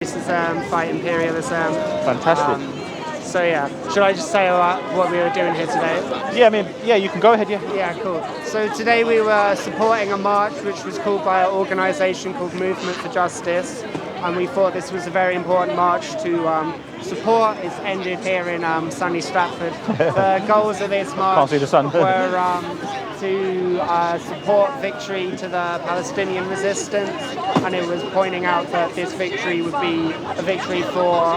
Fight imperialism. Fantastic. So yeah, should I just say what we were doing here today? Yeah, I mean, yeah, you can go ahead, yeah. Yeah, cool. So today we were supporting a march which was called by an organisation called Movement for Justice, and we thought this was a very important march to support. It's ended here in sunny Stratford. The goals of this march Can't see the sun. were to support victory to the Palestinian resistance, and it was pointing out that this victory would be a victory for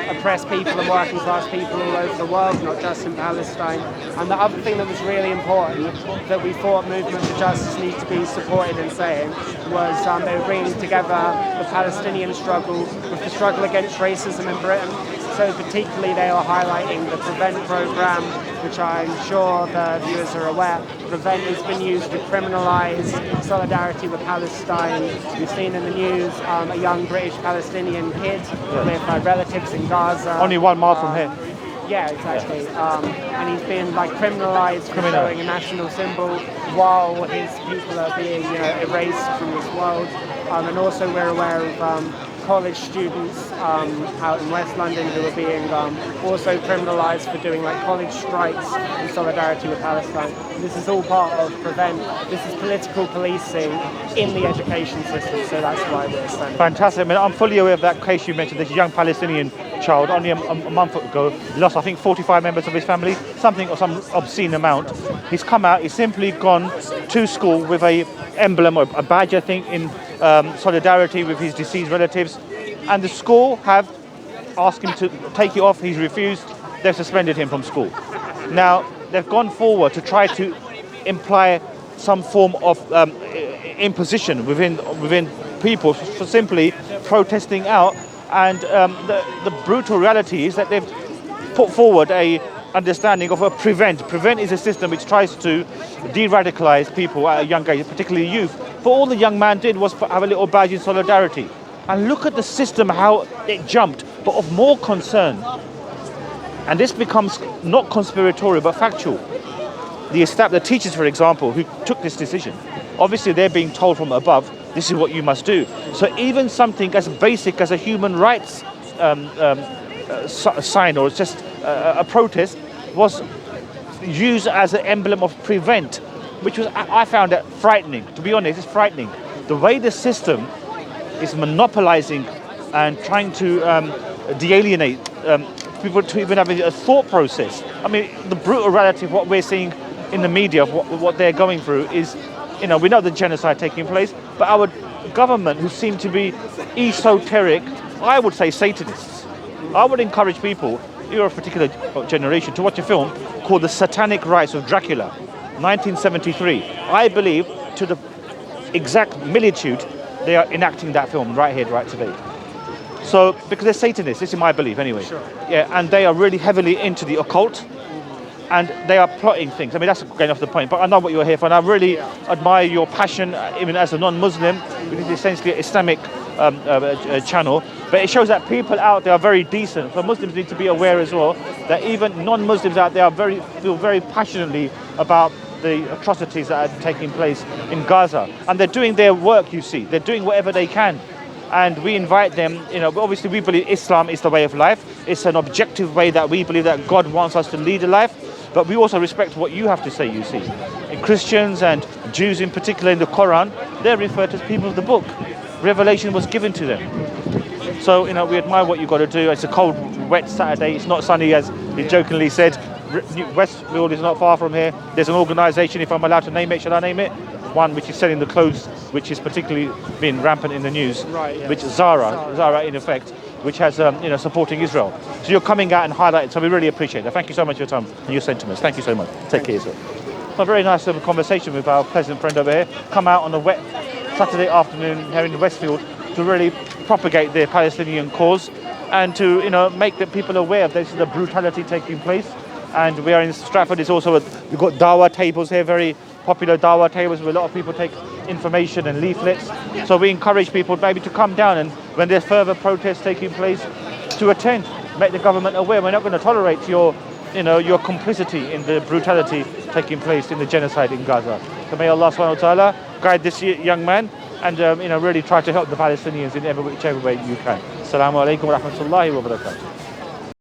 oppressed people and working class people all over the world, not just in Palestine. And the other thing that was really important that we thought Movement for Justice needs to be supported in saying was they were bringing together the Palestinian struggle with the struggle against racism in Britain. So particularly they are highlighting the PREVENT programme, which I'm sure the viewers are aware. PREVENT has been used to criminalise solidarity with Palestine. We've seen in the news a young British Palestinian kid with relatives in Gaza. Only 1 mile from here. Yeah, exactly. And he's been criminalised for showing a national symbol while his people are being erased from this world. And also we're aware of college students out in West London who are being also criminalised for doing college strikes in solidarity with Palestine. This is all part of PREVENT. This is political policing in the education system, so that's why we're standing. Fantastic. I mean, I'm fully aware of that case you mentioned, this young Palestinian child, only a month ago, lost, I think, 45 members of his family, some obscene amount. He's come out, he's simply gone to school with a emblem or a badge, I think, in solidarity with his deceased relatives, and the school have asked him to take it off. He's refused. They've suspended him from school. Now they've gone forward to try to imply some form of imposition within people for simply protesting out, and the brutal reality is that they've put forward a understanding of a PREVENT. PREVENT is a system which tries to de-radicalise people at a young age, particularly youth. But all the young man did was have a little badge in solidarity. And look at the system, how it jumped. But of more concern, and this becomes not conspiratorial but factual, the teachers, for example, who took this decision, obviously they're being told from above, this is what you must do. So even something as basic as a human rights sign or just a protest was used as an emblem of PREVENT, which was, I found that frightening. To be honest, it's frightening. The way the system is monopolizing and trying to de-alienate people to even have a thought process. I mean, the brutal reality of what we're seeing in the media, of what they're going through is, we know the genocide taking place, but our government, who seem to be esoteric, I would say Satanists. I would encourage people, you're a particular generation, to watch a film called The Satanic Rites of Dracula, 1973. I believe to the exact militude they are enacting that film right here, right today. So, because they're Satanists, this is my belief anyway. Sure. Yeah, and they are really heavily into the occult, and they are plotting things. I mean, that's going off the point, but I know what you're here for, and I really admire your passion, even as a non-Muslim, which is essentially an Islamic channel. But it shows that people out there are very decent. So Muslims need to be aware as well that even non-Muslims out there feel very passionately about the atrocities that are taking place in Gaza. And they're doing their work, you see. They're doing whatever they can. And we invite them, obviously we believe Islam is the way of life. It's an objective way that we believe that God wants us to lead a life. But we also respect what you have to say, you see. And Christians and Jews in particular in the Quran, they're referred to as people of the book. Revelation was given to them. So, we admire what you've got to do. It's a cold, wet Saturday. It's not sunny, as he jokingly said. Westfield is not far from here. There's an organisation, if I'm allowed to name it, should I name it? One which is selling the clothes, which is particularly been rampant in the news, right, yeah. Which is Zara in effect, which has, supporting Israel. So you're coming out and highlighting, so we really appreciate that. Thank you so much for your time and your sentiments. Thank you so much. Take care, sir. A very nice conversation with our pleasant friend over here. Come out on a wet Saturday afternoon here in Westfield to really propagate the Palestinian cause and to, make the people aware of this, the brutality taking place. And we are in Stratford. It's also we've got dawah tables here, very popular dawah tables where a lot of people take information and leaflets. So we encourage people maybe to come down, and when there's further protests taking place, to attend, make the government aware. We're not going to tolerate your complicity in the brutality taking place in the genocide in Gaza. So may Allah subhanahu wa ta'ala guide this young man and really try to help the Palestinians in whichever way you can. Assalamu alaikum wa rahmatullahi wa barakatuh.